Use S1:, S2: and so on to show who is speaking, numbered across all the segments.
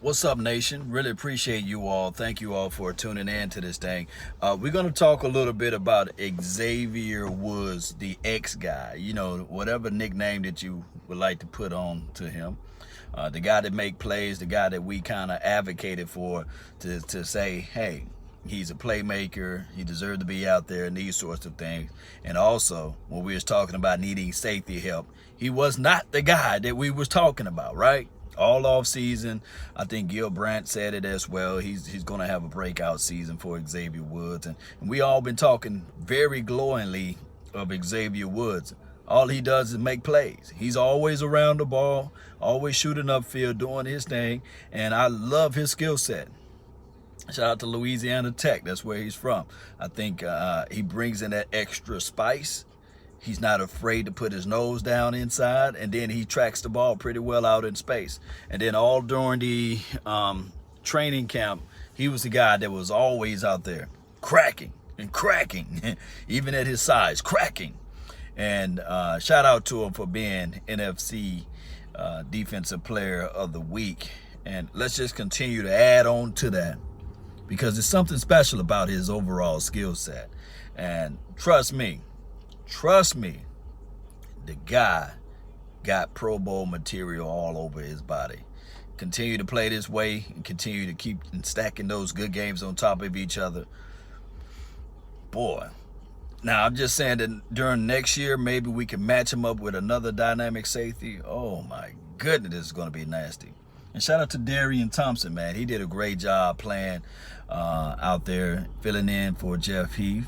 S1: What's up, nation? Really appreciate you all. Thank you all for tuning in to this thing. We're going to talk a little bit about Xavier Woods, the X guy. You know, whatever nickname that you would like to put on to him. The guy that make plays, the guy that we kind of advocated for to say, hey, he's a playmaker. He deserved to be out there and these sorts of things. And also, when we was talking about needing safety help, he was not the guy that we was talking about, right? All off season. I think Gil Brandt said it as well. He's going to have a breakout season for Xavier Woods. And we all been talking very glowingly of Xavier Woods. All he does is make plays. He's always around the ball, always shooting upfield, doing his thing. And I love his skill set. Shout out to Louisiana Tech. That's where he's from. I think he brings in that extra spice. He's not afraid to put his nose down inside, and then he tracks the ball pretty well out in space. And then all during the training camp, he was the guy that was always out there cracking and cracking, even at his size, cracking. And shout out to him for being NFC Defensive Player of the Week. And let's just continue to add on to that because there's something special about his overall skill set. And trust me, the guy got Pro Bowl material all over his body. Continue to play this way and continue to keep stacking those good games on top of each other. Boy. Now, I'm just saying that during next year, maybe we can match him up with another dynamic safety. Oh, my goodness, this is going to be nasty. And shout out to Darian Thompson, man. He did a great job playing out there, filling in for Jeff Heath.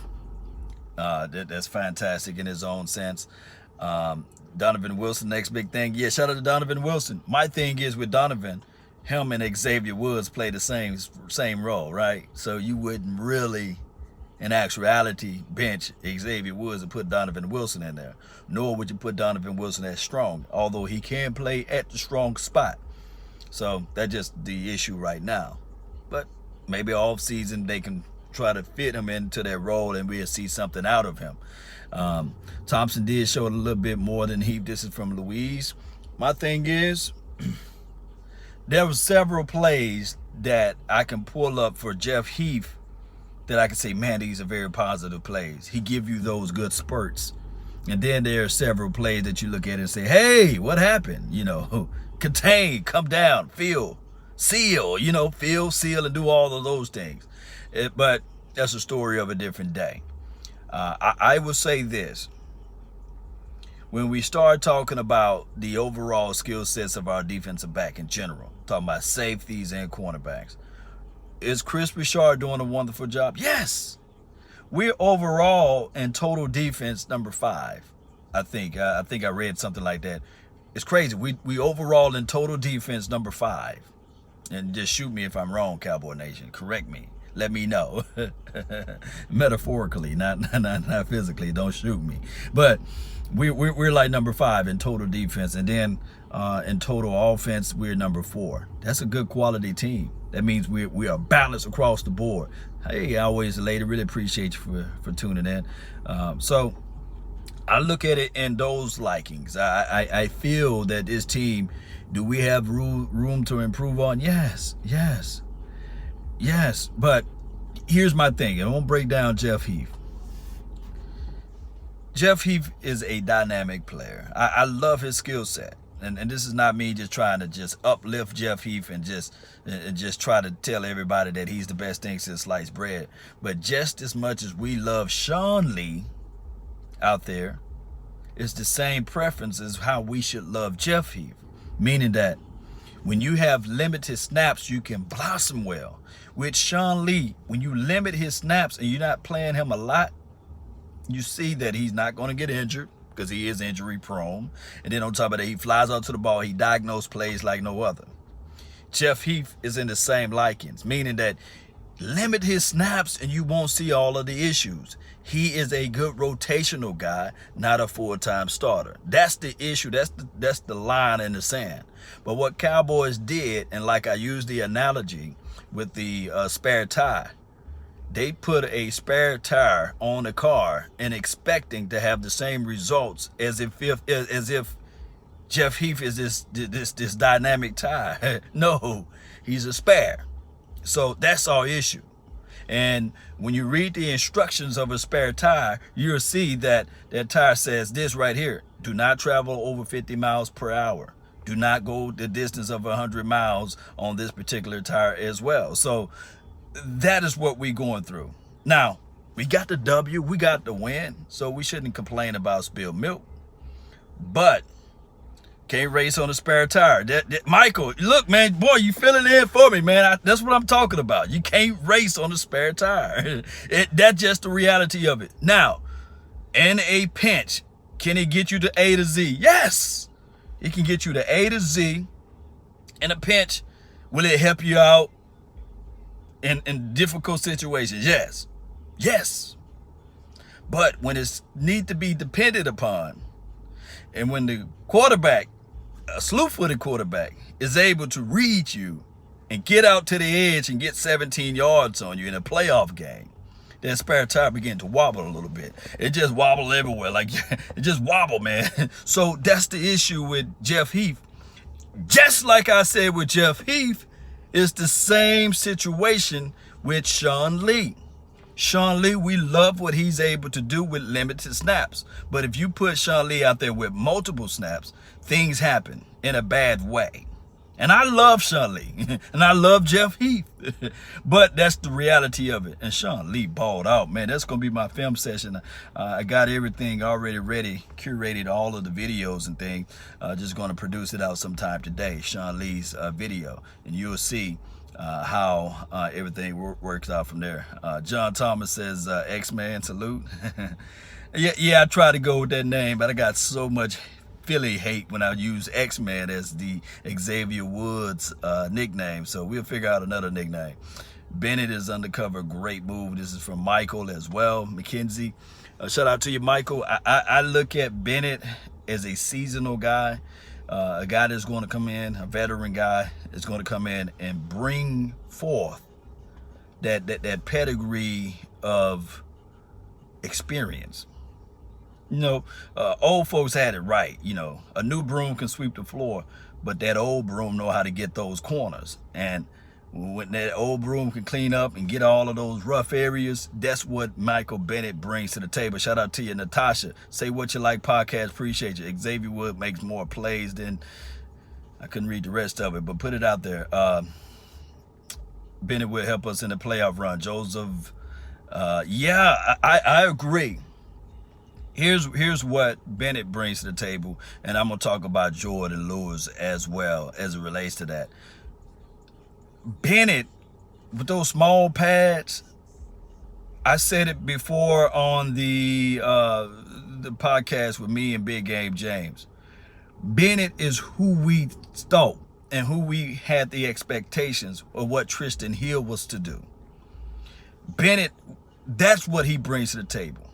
S1: That's fantastic in his own sense. Donovan Wilson, next big thing. Yeah, shout out to Donovan Wilson. My thing is with Donovan, him and Xavier Woods play the same role, right? So you wouldn't really, in actuality, bench Xavier Woods and put Donovan Wilson in there. Nor would you put Donovan Wilson as strong, although he can play at the strong spot. So that's just the issue right now. But maybe off season they can try to fit him into that role and we'll see something out of him. Thompson did show a little bit more than Heath. This is from Louise. My thing is, there were several plays that I can pull up for Jeff Heath that I can say, man, these are very positive plays. He give you those good spurts. And then there are several plays that you look at and say, hey, what happened? You know, contain, come down, feel, seal, feel, seal, and do all of those things. But that's a story of a different day. I will say this. When we start talking about the overall skill sets of our defensive back in general, talking about safeties and cornerbacks, is Chris Richard doing a wonderful job? Yes. We're overall in total defense number 5. I think I read something like that. It's crazy. We overall in total defense number 5. And just shoot me if I'm wrong, Cowboy Nation. Correct me. Let me know. Metaphorically, not physically. Don't shoot me. But we're like number 5 in total defense, and then in total offense we're number 4. That's a good quality team. That means we are balanced across the board. Hey, always a lady. Really appreciate you for tuning in. So I look at it in those likings. I feel that this team, do we have room to improve on? Yes. But here's my thing. I won't break down Jeff Heath. Jeff Heath is a dynamic player. I love his skill set. And this is not me just trying to just uplift Jeff Heath and just try to tell everybody that he's the best thing since sliced bread. But just as much as we love Sean Lee out there, it's the same preference as how we should love Jeff Heath. Meaning that when you have limited snaps, you can blossom well. With Sean Lee, when you limit his snaps and you're not playing him a lot, you see that he's not going to get injured because he is injury prone. And then on top of that, he flies out to the ball. He diagnoses plays like no other. Jeff Heath is in the same likings, meaning that limit his snaps and you won't see all of the issues. He is a good rotational guy, not a full-time starter. That's the issue. That's the line in the sand. But what Cowboys did, and like I used the analogy with the spare tire, they put a spare tire on a car and expecting to have the same results as if Jeff Heath is this dynamic tie. No, he's a spare. So that's our issue. And when you read the instructions of a spare tire, you'll see that that tire says this right here: do not travel over 50 miles per hour. Do not go the distance of 100 miles on this particular tire as well. So that is what we're going through. Now, we got the W, we got the win, so we shouldn't complain about spilled milk. But can't race on a spare tire. Michael, look, man, boy, you filling in for me, man. That's what I'm talking about. You can't race on a spare tire. That's just the reality of it. Now, in a pinch, can it get you to A to Z? Yes, it can get you to A to Z. In a pinch, will it help you out in difficult situations? Yes, yes. But when it's need to be depended upon, and when the quarterback, a slew-footed quarterback, is able to read you and get out to the edge and get 17 yards on you in a playoff game, that spare tire begin to wobble a little bit. It just wobble everywhere. Like, it just wobble, man. So that's the issue with Jeff Heath. Just like I said with Jeff Heath, it's the same situation with Sean Lee. Sean Lee, we love what he's able to do with limited snaps. But if you put Sean Lee out there with multiple snaps, things happen in a bad way. And I love Sean Lee, and I love Jeff Heath, but that's the reality of it. And Sean Lee balled out, man. That's going to be my film session. I got everything already ready, curated all of the videos and things. Just going to produce it out sometime today, Sean Lee's video, and you'll see how everything works out from there. John Thomas says, X-Man, salute. Yeah, I tried to go with that name, but I got so much Philly hate when I use X-Man as the Xavier Woods nickname. So we'll figure out another nickname. Bennett is undercover. Great move. This is from Michael as well. McKenzie. Shout out to you, Michael. I look at Bennett as a seasonal guy. A guy that's going to come in, a veteran guy is going to come in and bring forth that pedigree of experience. You know, old folks had it right. You know, a new broom can sweep the floor, but that old broom know how to get those corners. And when that old broom can clean up and get all of those rough areas, that's what Michael Bennett brings to the table. Shout out to you, Natasha. Say What You Like podcast. Appreciate you. Xavier Woods makes more plays than, I couldn't read the rest of it, but put it out there. Bennett will help us in the playoff run. Joseph, yeah, I agree. Here's what Bennett brings to the table, and I'm going to talk about Jordan Lewis as well as it relates to that. Bennett, with those small pads, I said it before on the podcast with me and Big Game James. Bennett is who we thought and who we had the expectations of what Tristan Hill was to do. Bennett, that's what he brings to the table.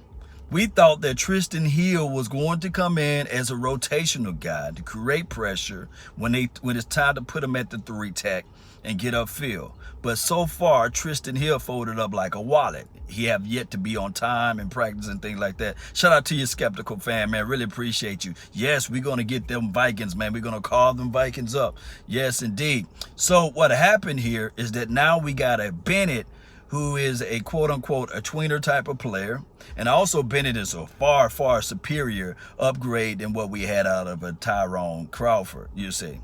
S1: We thought that Tristan Hill was going to come in as a rotational guy to create pressure when it's time to put him at the 3 tech and get upfield. But so far, Tristan Hill folded up like a wallet. He have yet to be on time and practice and things like that. Shout out to you, skeptical fan, man. Really appreciate you. Yes, we're going to get them Vikings, man. We're going to carve them Vikings up. Yes, indeed. So what happened here is that now we got a Bennett who is a quote-unquote a tweener type of player. And also Bennett is a far, far superior upgrade than what we had out of a Tyrone Crawford, you see.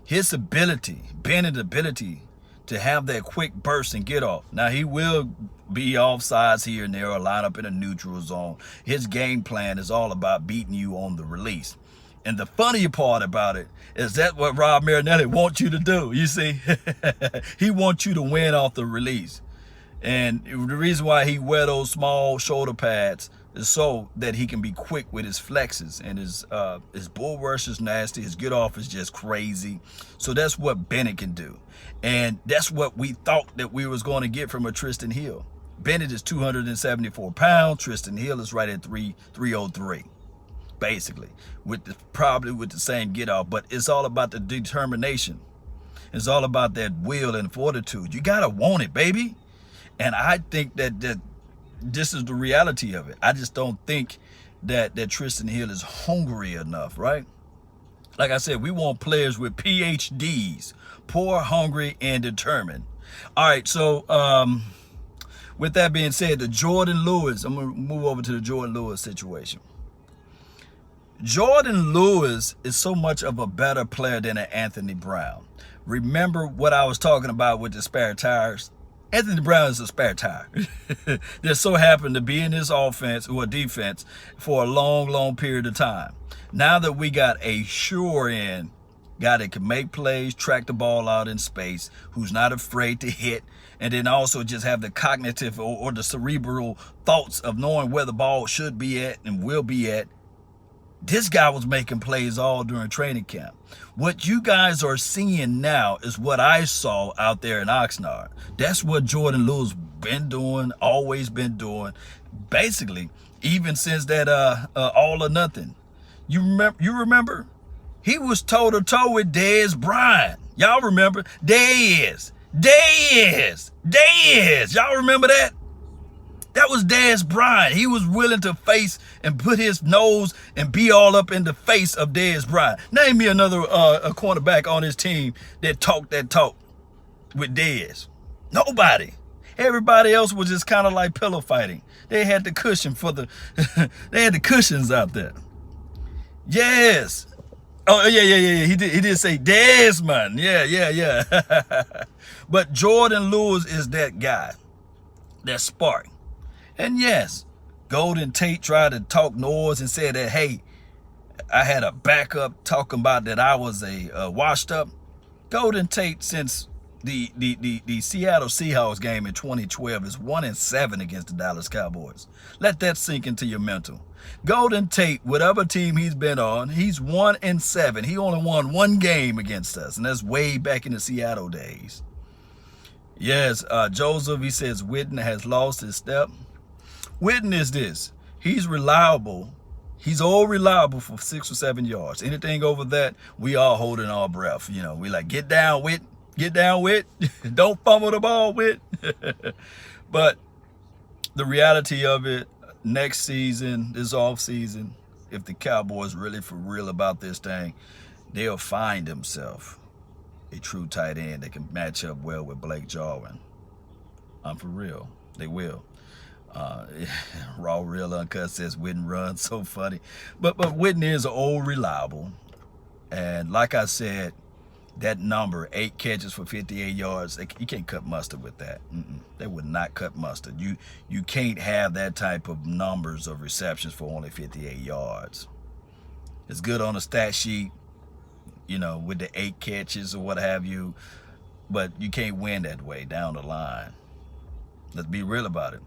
S1: His ability, Bennett's ability to have that quick burst and get off. Now, he will be offsides here and there or line up in a neutral zone. His game plan is all about beating you on the release. And the funny part about it is that what Rob Marinelli wants you to do, you see. He wants you to win off the release. And the reason why he wear those small shoulder pads is so that he can be quick with his flexes, and his bull rush is nasty. His get off is just crazy. So that's what Bennett can do. And that's what we thought that we was going to get from a Tristan Hill. Bennett is 274 pounds. Tristan Hill is right at 303, basically, probably with the same get off. But it's all about the determination. It's all about that will and fortitude. You got to want it, baby. And I think that this is the reality of it. I just don't think that Tristan Hill is hungry enough, right? Like I said, we want players with PhDs, poor, hungry, and determined. All right, so with that being said, the Jordan Lewis, I'm going to move over to the Jordan Lewis situation. Jordan Lewis is so much of a better player than an Anthony Brown. Remember what I was talking about with the spare tires? Anthony Brown is a spare tire. That so happened to be in this offense or defense for a long period of time. Now that we got a sure-in guy that can make plays, track the ball out in space, who's not afraid to hit, and then also just have the cognitive or the cerebral thoughts of knowing where the ball should be at and will be at, this guy was making plays all during training camp. What you guys are seeing now is what I saw out there in Oxnard. That's what Jordan Lewis been doing, always been doing, basically, even since that all or nothing. You remember? He was toe-to-toe with Dez Bryant. Y'all remember? Dez. Y'all remember that? That was Dez Bryant. He was willing to face and put his nose and be all up in the face of Dez Bryant. Name me another a cornerback on his team that talk with Dez. Nobody. Everybody else was just kind of like pillow fighting. They had the cushion for the they had the cushions out there. Yes. Oh, yeah. He did say Desmond. Yeah. But Jordan Lewis is that guy, that spark. And yes, Golden Tate tried to talk noise and said that, hey, I had a backup talking about that I was a washed up. Golden Tate, since the Seattle Seahawks game in 2012, is 1-7 against the Dallas Cowboys. Let that sink into your mental. Golden Tate, whatever team he's been on, he's 1-7. He only won one game against us, and that's way back in the Seattle days. Yes, Joseph, he says Witten has lost his step. Witten is this. He's reliable. He's all reliable for 6 or 7 yards. Anything over that, we all holding our breath. You know, we like, get down, Wit. Get down, Wit. Don't fumble the ball, Wit. But the reality of it, next season, this off season, if the Cowboys really for real about this thing, they'll find themselves a true tight end that can match up well with Blake Jarwin. I'm for real. They will. Raw Real Uncut says Witten runs, so funny. But Witten is old reliable. And like I said, that number, 8 catches for 58 yards, you can't cut mustard with that. They would not cut mustard. You can't have that type of numbers of receptions for only 58 yards. It's good on a stat sheet, you know, with the 8 catches or what have you, but you can't win that way down the line. Let's be real about it.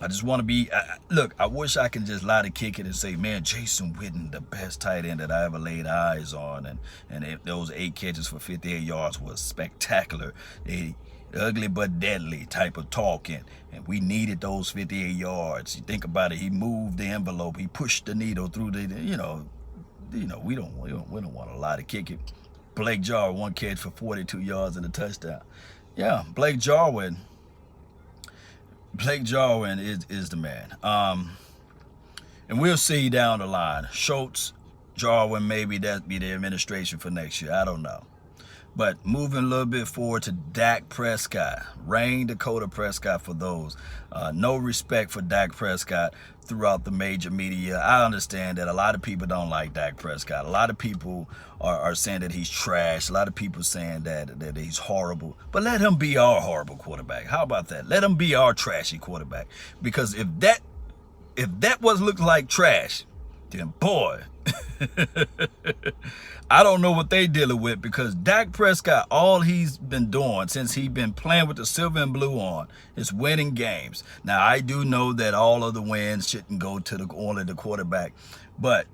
S1: I just want to be, look, I wish I could just lie to kick it and say, man, Jason Witten, the best tight end that I ever laid eyes on. And if those 8 catches for 58 yards was spectacular. Ugly but deadly type of talking. And we needed those 58 yards. You think about it, he moved the envelope. He pushed the needle through the, we don't want to lie to kick it. Blake Jarwin, 1 catch for 42 yards and a touchdown. Yeah, Blake Jarwin is the man. And we'll see down the line. Schultz, Jarwin, maybe that be the administration for next year. I don't know. But moving a little bit forward to Dak Prescott. Rain Dakota Prescott for those. No respect for Dak Prescott throughout the major media. I understand that a lot of people don't like Dak Prescott. A lot of people are saying that he's trash. A lot of people saying that he's horrible. But let him be our horrible quarterback. How about that? Let him be our trashy quarterback. Because if that was looked like trash, then boy, I don't know what they dealing with, because Dak Prescott, all he's been doing since he's been playing with the silver and blue on is winning games. Now, I do know that all of the wins shouldn't go to only the quarterback, but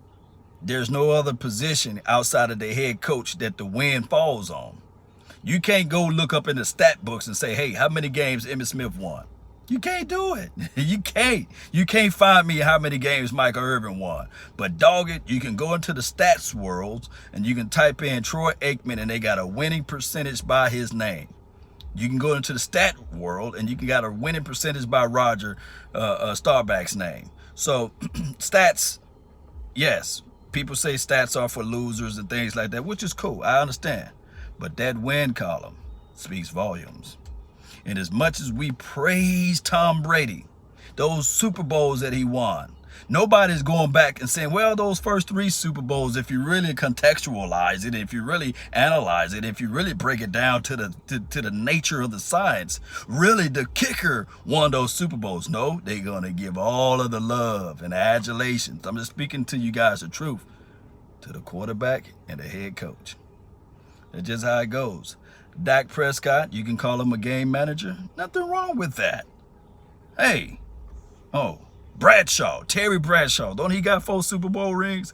S1: there's no other position outside of the head coach that the win falls on. You can't go look up in the stat books and say, hey, how many games Emmitt Smith won? You can't do it. You can't. You can't find me how many games Michael Irvin won. But dog it, you can go into the stats world and you can type in Troy Aikman and they got a winning percentage by his name. You can go into the stat world and you can got a winning percentage by Roger Staubach's name. So stats, yes, People say stats are for losers and things like that, which is cool. I understand. But that win column speaks volumes. And as much as we praise Tom Brady, those Super Bowls that he won, nobody's going back and saying, well, those first 3 Super Bowls, if you really contextualize it, if you really analyze it, if you really break it down to the nature of the science, really the kicker won those Super Bowls. No, they're going to give all of the love and the adulations. I'm just speaking to you guys the truth, to the quarterback and the head coach. That's just how it goes. Dak Prescott, you can call him a game manager. Nothing wrong with that. Hey, Bradshaw, Terry Bradshaw, don't he got 4 Super Bowl rings?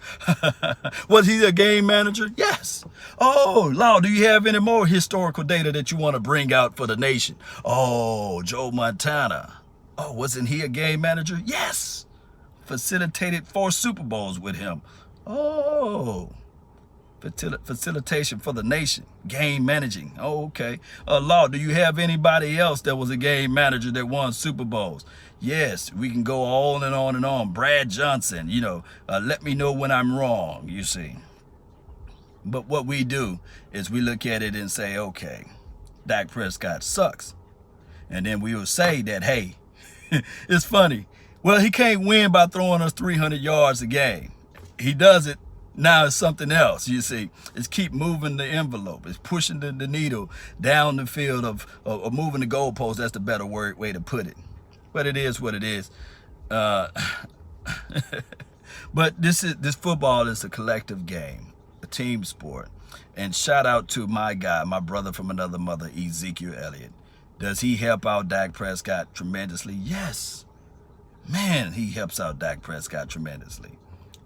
S1: Was he a game manager? Yes. Oh, Law, do you have any more historical data that you want to bring out for the nation? Oh, Joe Montana. Oh, wasn't he a game manager? Yes. Facilitated 4 Super Bowls with him. Oh, facilitation for the nation, game managing. Oh, okay. Law, do you have anybody else that was a game manager that won Super Bowls? Yes, we can go on and on and on. Brad Johnson, let me know when I'm wrong, you see. But what we do is we look at it and say, okay, Dak Prescott sucks. And then we will say that, hey, it's funny. Well, he can't win by throwing us 300 yards a game. He does it. Now it's something else, you see. It's keep moving the envelope. It's pushing the needle down the field of moving the goalpost. That's the better way to put it. But it is what it is. But this football is a collective game, a team sport. And shout out to my guy, my brother from another mother, Ezekiel Elliott. Does he help out Dak Prescott tremendously? Yes. Man, he helps out Dak Prescott tremendously.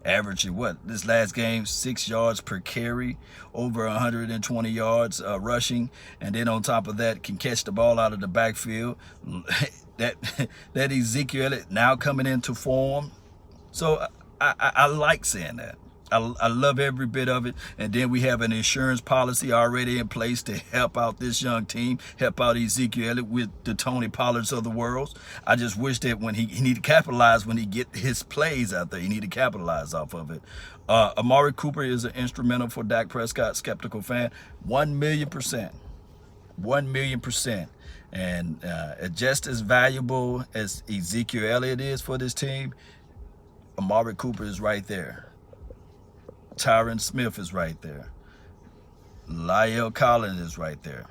S1: Averaging this last game, 6 yards per carry, over 120 yards rushing, and then on top of that can catch the ball out of the backfield. that Ezekiel Elliott now coming into form. So I like saying that. I love every bit of it. And then we have an insurance policy already in place to help out this young team, help out Ezekiel Elliott with the Tony Pollards of the world. I just wish that when he need to capitalize when he get his plays out there, he need to capitalize off of it. Amari Cooper is an instrumental for Dak Prescott, skeptical fan, 1,000,000%. 1,000,000%. And just as valuable as Ezekiel Elliott is for this team, Amari Cooper is right there. Tyron Smith is right there. La'el Collins is right there.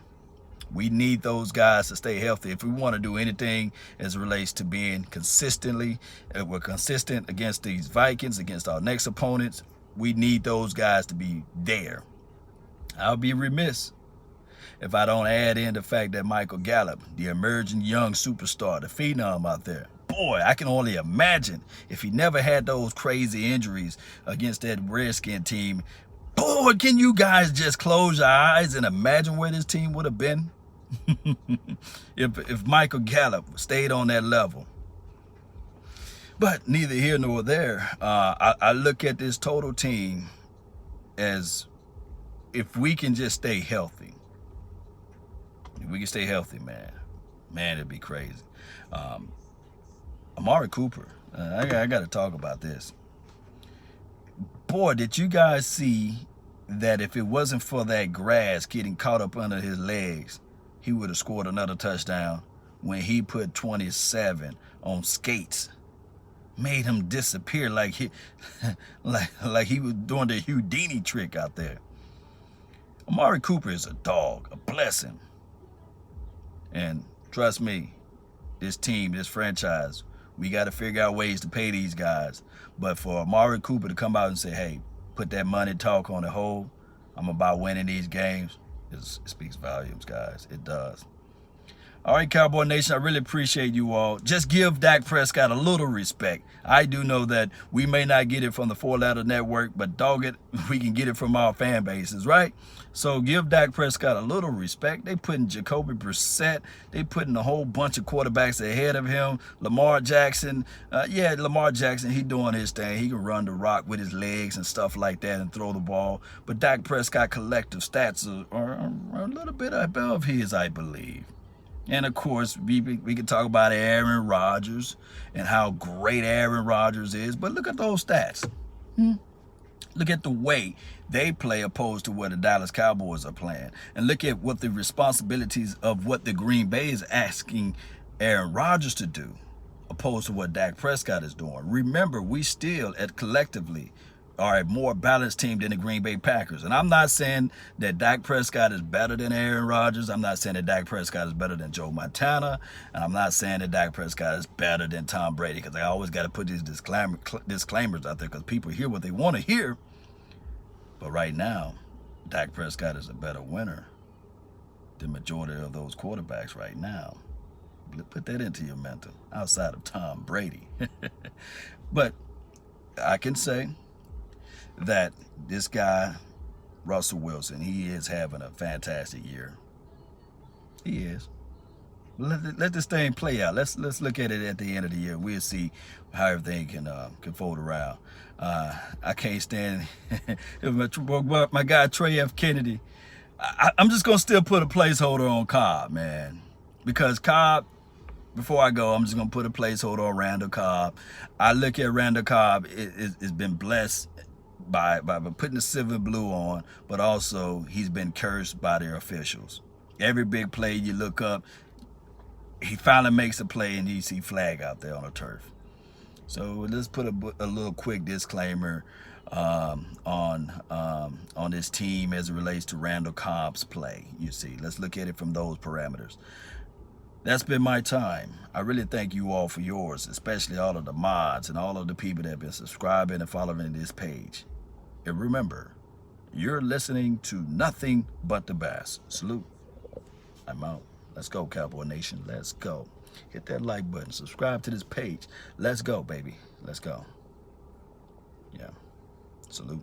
S1: We need those guys to stay healthy if we want to do anything as it relates to being we're consistent against these Vikings, against our next opponents. We need those guys to be there. I'll be remiss if I don't add in the fact that Michael Gallup, the emerging young superstar, the phenom out there, boy, I can only imagine if he never had those crazy injuries against that Redskin team. Boy, can you guys just close your eyes and imagine where this team would have been if Michael Gallup stayed on that level. But neither here nor there. I look at this total team as if we can just stay healthy. If we can stay healthy, man, it'd be crazy. Amari Cooper, I got to talk about this. Boy, did you guys see that if it wasn't for that grass getting caught up under his legs, he would have scored another touchdown when he put 27 on skates. Made him disappear like he was doing the Houdini trick out there. Amari Cooper is a dog, a blessing. And trust me, this team, this franchise, we got to figure out ways to pay these guys. But for Amari Cooper to come out and say, hey, put that money talk on the hold, I'm about winning these games, it speaks volumes, guys. It does. All right, Cowboy Nation, I really appreciate you all. Just give Dak Prescott a little respect. I do know that we may not get it from the 4-letter network, but dog it, we can get it from our fan bases, right? So give Dak Prescott a little respect. They putting Jacoby Brissett. They putting a whole bunch of quarterbacks ahead of him. Lamar Jackson. Lamar Jackson, he doing his thing. He can run the rock with his legs and stuff like that and throw the ball. But Dak Prescott collective stats are a little bit above his, I believe. And, of course, we can talk about Aaron Rodgers and how great Aaron Rodgers is. But look at those stats. Look at the way they play opposed to what the Dallas Cowboys are playing. And look at what the responsibilities of what the Green Bay is asking Aaron Rodgers to do opposed to what Dak Prescott is doing. Remember, we still collectively are a more balanced team than the Green Bay Packers. And I'm not saying that Dak Prescott is better than Aaron Rodgers. I'm not saying that Dak Prescott is better than Joe Montana. And I'm not saying that Dak Prescott is better than Tom Brady, because I always got to put these disclaimers out there because people hear what they want to hear. But right now, Dak Prescott is a better winner than majority of those quarterbacks right now. Put that into your mental, outside of Tom Brady. But I can say that this guy, Russell Wilson, he is having a fantastic year. He is. Let this thing play out. Let's look at it at the end of the year. We'll see how everything can fold around. I can't stand my guy Trey F. Kennedy. I'm just gonna still put a placeholder on Cobb, man, because Cobb. Before I go, I'm just gonna put a placeholder on Randall Cobb. I look at Randall Cobb. It's been blessed by putting the silver and blue on, but also he's been cursed by their officials. Every big play you look up, he finally makes a play and you see flag out there on the turf. So let's put a little quick disclaimer on this team as it relates to Randall Cobb's play. You see, let's look at it from those parameters. That's been my time. I really thank you all for yours, especially all of the mods and all of the people that have been subscribing and following this page. And remember, you're listening to nothing but the best. Salute. I'm out. Let's go, Cowboy Nation. Let's go. Hit that like button. Subscribe to this page. Let's go, baby. Let's go. Yeah. Salute.